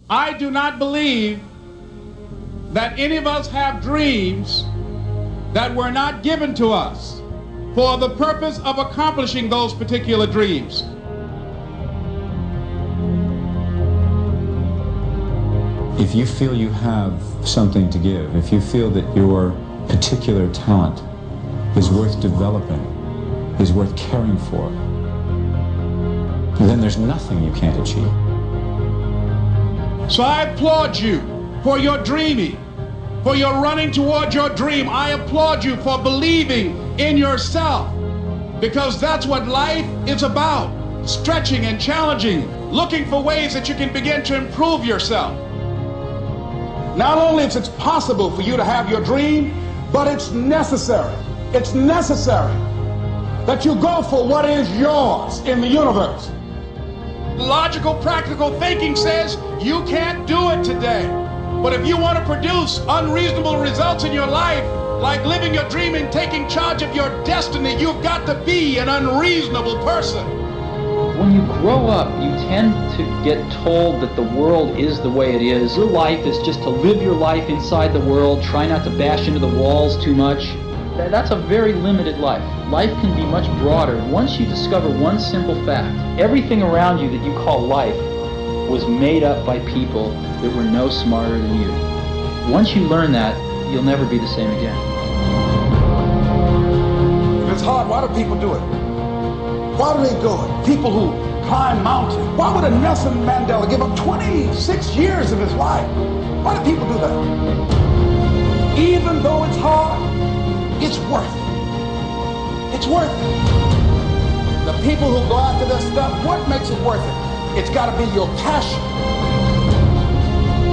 I do not believe that any of us have dreams that were not given to us for the purpose of accomplishing those particular dreams. If you feel you have something to give, if you feel that your particular talent is worth developing, is worth caring for, then there's nothing you can't achieve. So I applaud you for your dreaming, for your running toward your dream. I applaud you for believing in yourself, because that's what life is about, stretching and challenging, looking for ways that you can begin to improve yourself. Not only is it possible for you to have your dream, but it's necessary. It's necessary that you go for what is yours in the universe. Logical, practical thinking says you can't do it today. But if you want to produce unreasonable results in your life, like living your dream and taking charge of your destiny, you've got to be an unreasonable person. When you grow up, you tend to get told that the world is the way it is. Your life is just to live your life inside the world, try not to bash into the walls too much. That's a very limited life. Life can be much broader once you discover one simple fact. Everything around you that you call life was made up by people that were no smarter than you. Once you learn that, you'll never be the same again. If it's hard, why do people do it? Why do they do it? People who climb mountains. Why would a Nelson Mandela give up 26 years of his life? Why do people do that? Even though it's hard, it's worth it. It's worth it. The people who go after this stuff, what makes it worth it? It's got to be your passion.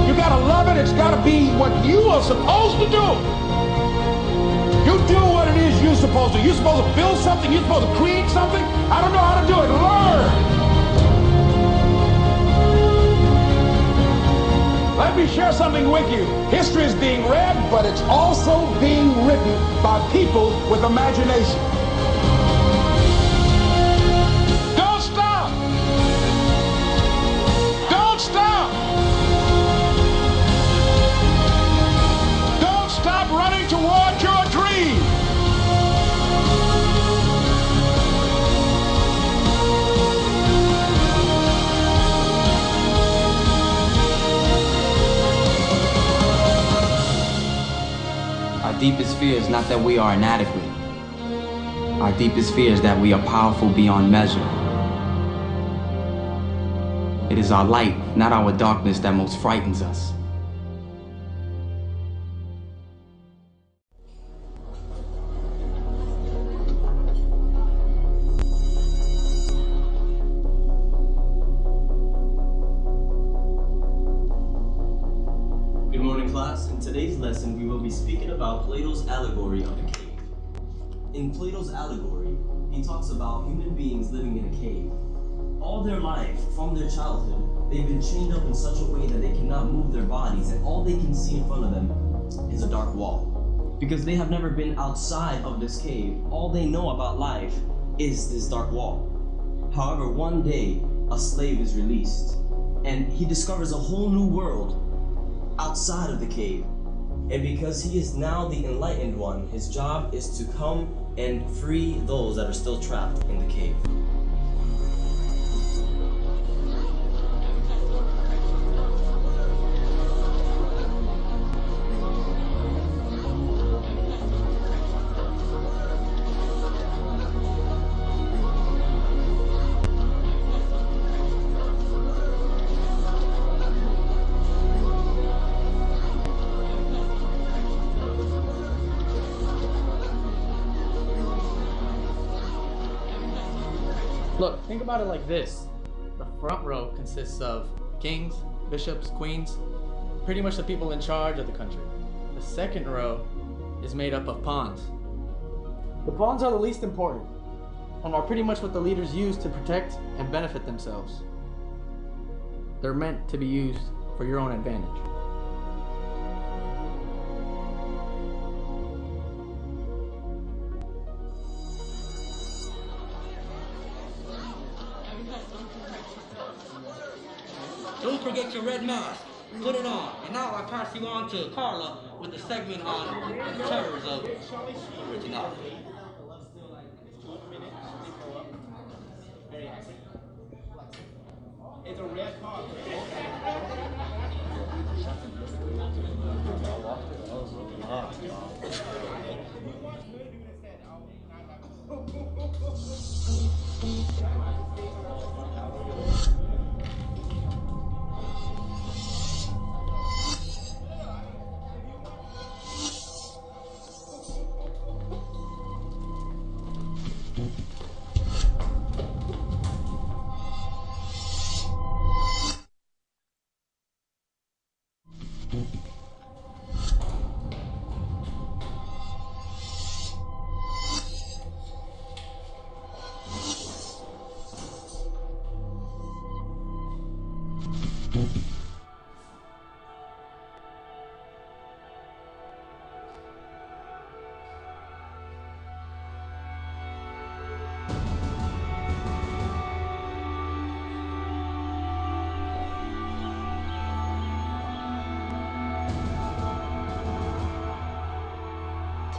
You got to love it. It's got to be what you are supposed to do. You do what it is you're supposed to. You're supposed to build something. You're supposed to create something. I don't know how to do it. Learn. Let me share something with you. History is being read, but it's also being written by people with imagination. Don't stop. Don't stop. Don't stop running toward your dream. Our deepest fear is not that we are inadequate. Our deepest fear is that we are powerful beyond measure. It is our light, not our darkness, that most frightens us. Good morning, class. In today's lesson, we will be speaking about Plato's allegory of the cave. In Plato's allegory, he talks about human beings living in a cave. All their life, from their childhood, they've been chained up in such a way that they cannot move their bodies, and all they can see in front of them is a dark wall. Because they have never been outside of this cave, all they know about life is this dark wall. However, one day, a slave is released, and he discovers a whole new world outside of the cave. And because he is now the enlightened one, his job is to come and free those that are still trapped in the cave. Look, think about it like this. The front row consists of kings, bishops, queens, pretty much the people in charge of the country. The second row is made up of pawns. The pawns are the least important and are pretty much what the leaders use to protect and benefit themselves. They're meant to be used for your own advantage. Don't forget your red mask. Put it on. And now I pass you on to Carla with the segment on the terrors of originality. It's a red card.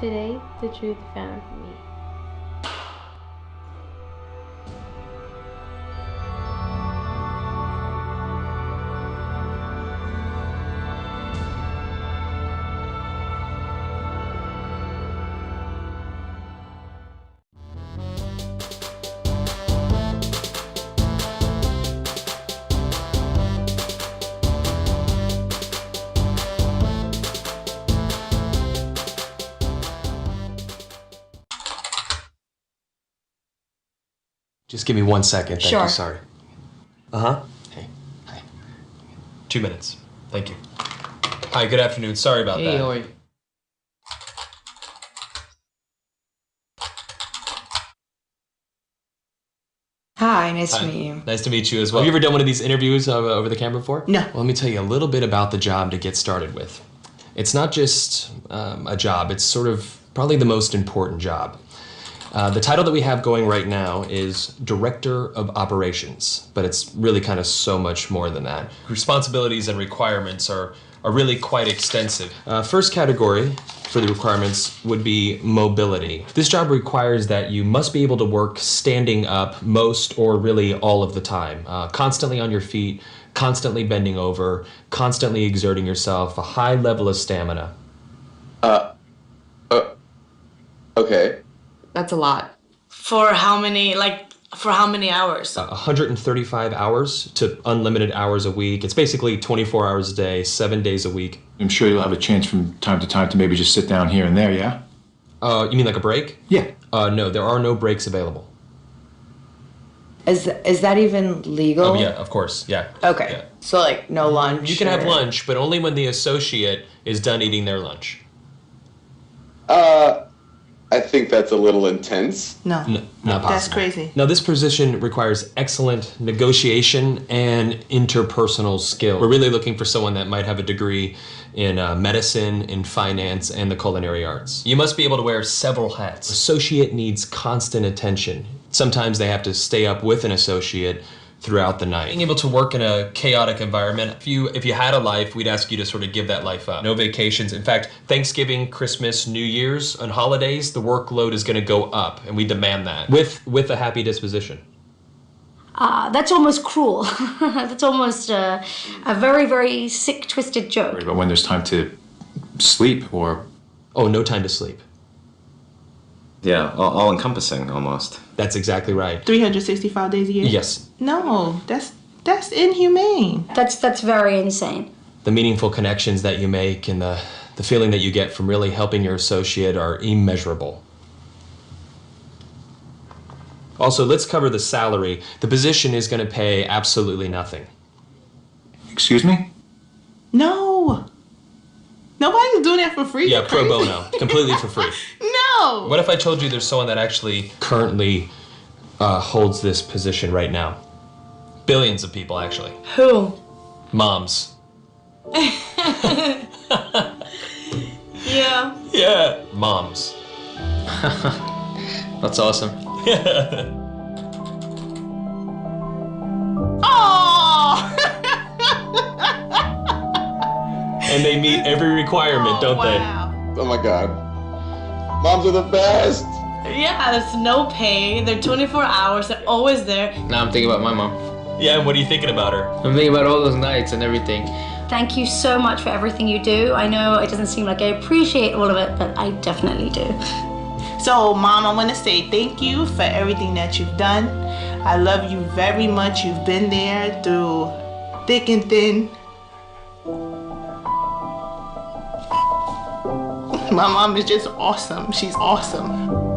Today, the truth found me. Just give me 1 second. Thank Sure. you. Sorry. Uh-huh. Hey. Hi. 2 minutes. Thank you. Hi, good afternoon. Sorry about that. Oi. Hi, nice Hi. to meet you. Nice to meet you as well. Have you ever done one of these interviews over the camera before? No. Well, let me tell you a little bit about the job to get started with. It's not just a job, it's sort of probably the most important job. The title that we have going right now is Director of Operations, but it's really kind of so much more than that. Responsibilities and requirements are really quite extensive. First category for the requirements would be mobility. This job requires that you must be able to work standing up most or really all of the time, constantly on your feet, constantly bending over, constantly exerting yourself, a high level of stamina. Okay. That's a lot. For how many hours? 135 hours to unlimited hours a week. It's basically 24 hours a day, 7 days a week. I'm sure you'll have a chance from time to time to maybe just sit down here and there, yeah? You mean like a break? Yeah. No, there are no breaks available. Is that even legal? Oh, yeah, of course, yeah. Okay. Yeah. So like no lunch. You can have or- lunch, but only when the associate is done eating their lunch. I think that's a little intense. No. No, not possible. That's crazy. Now, this position requires excellent negotiation and interpersonal skill. We're really looking for someone that might have a degree in medicine, in finance, and the culinary arts. You must be able to wear several hats. Associate needs constant attention. Sometimes they have to stay up with an associate throughout the night. Being able to work in a chaotic environment, if you had a life, we'd ask you to sort of give that life up. No vacations. In fact, Thanksgiving, Christmas, New Year's, and holidays, the workload is gonna go up, and we demand that with a happy disposition. That's almost cruel. That's almost a very, very sick, twisted joke. But when there's time to sleep or... Oh, no time to sleep. Yeah, all-encompassing almost. That's exactly right. 365 days a year? Yes. No, that's inhumane. That's very insane. The meaningful connections that you make and the feeling that you get from really helping your associate are immeasurable. Also, let's cover the salary. The position is going to pay absolutely nothing. Excuse me? No. Nobody's doing that for free. Yeah, You're pro crazy. bono, completely for free. No. What if I told you there's someone that actually currently holds this position right now? Billions of people, actually. Who? Moms. Yeah. Yeah. Moms. That's awesome. Oh! And they meet every requirement, don't wow. Oh my god. Moms are the best! Yeah, there's no pay. They're 24 hours. They're always there. Now I'm thinking about my mom. they? Yeah, and what are you thinking about her? I'm thinking about all those nights and everything. Thank you so much for everything you do. I know it doesn't seem like I appreciate all of it, but I definitely do. So, Mom, I want to say thank you for everything that you've done. I love you very much. You've been there through thick and thin. My mom is just awesome. She's awesome.